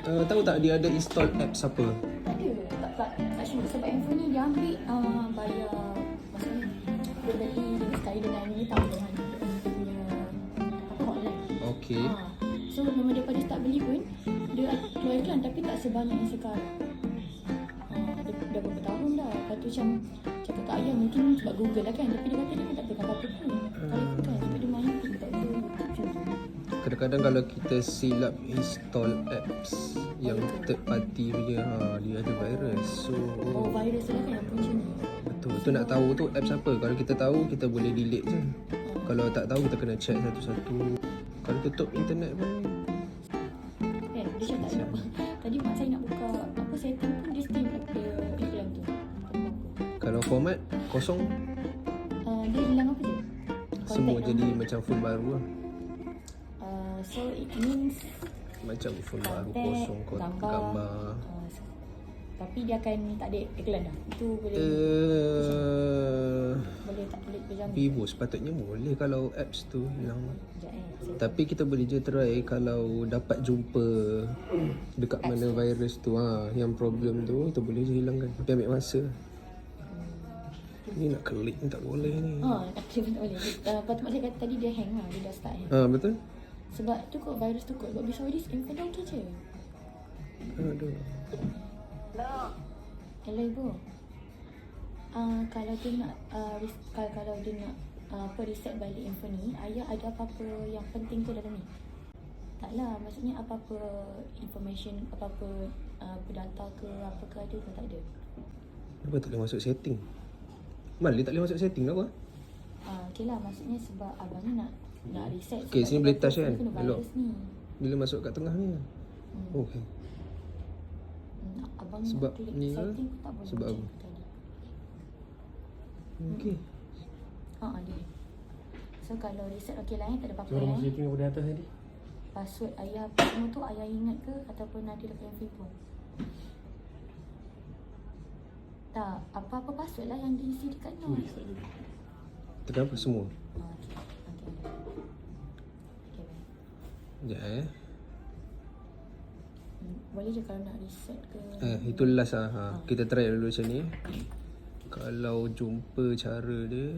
Tahu tak dia ada install apps apa? Tak ada. Tak sure. Sebab handphone ni dia ambil bayar. Maksudnya dia beli sekali dengan ni tahu dengan dia punya hotline. Okey. So memang daripada start beli pun dia keluar iklan tapi tak sebanyak yang sekarang. Dia dah berapa tahun dah. Lepas tu macam cakap kat ayah mungkin sebab Google lah kan. Tapi dia kata dia pun tak pegang apa-apa pun. Kalau kan sebab dia main TikTok tu, YouTube macam tu. Kadang-kadang kalau kita silap install apps yang third party punya, dia ada virus. So Virus tu lah kan yang punca ni. betul. Tu nak tahu tu apps apa. Kalau kita tahu kita boleh delete je. Kalau tak tahu kita kena check satu-satu. Kalau tutup internet pun Kan dia cakap tak apa. Tadi mak saya nak buka apa setting pun dia still ada iklan tu. kalau format kosong, Dia hilang apa je? semua Contact jadi number. macam phone baru lah. So it means Macam phone baru contact, kosong gambar. Tapi dia akan tak ada iklan dah. Itu boleh boleh tak boleh berjalan. Vivo sepatutnya boleh kalau apps tu hilang. Sekejap Tapi kita boleh je try kalau dapat jumpa dekat mana virus tu, yang problem tu kita boleh je hilangkan. Tapi ambil masa. Ni nak klik ni tak boleh ni. Actually tak boleh. Lepas tu mak saya kata tadi dia hang lah. Dia dah start hang. Betul? Sebab tu kot virus tu kot. Sebab besar this info dah okey je. Aduh. Hello ibu. Kalau dia nak kalau dia nak reset balik info ni, ayah ada apa-apa yang penting ke dalam ni? Taklah, maksudnya apa-apa information, apa-apa data ke apa ke ada ke tak ada? Kenapa tak boleh masuk setting? Dia tak boleh masuk setting tak apa? Okey lah, maksudnya sebab abang ni nak reset. Okey, sini boleh touch kan? Kena Elok. virus ni. Bila masuk kat tengah ni. Okey. Abang Sebab nak klik ni ke? setting pun tak boleh. Sebab macam apa? tadi. Okey. Dia. So kalau reset okey lah tak ada apa-apa Orang setting apa di atas tadi? Password ayah apa semua tu ayah ingat ke ataupun ada dekat Vivo? Tak, apa-apa password lah yang diisi dekat ni. Tekan apa semua? Okey. Okey, baik. Sekejap Boleh je kalau nak reset ke. itu last Kita try dulu macam ni. Kalau jumpa cara dia.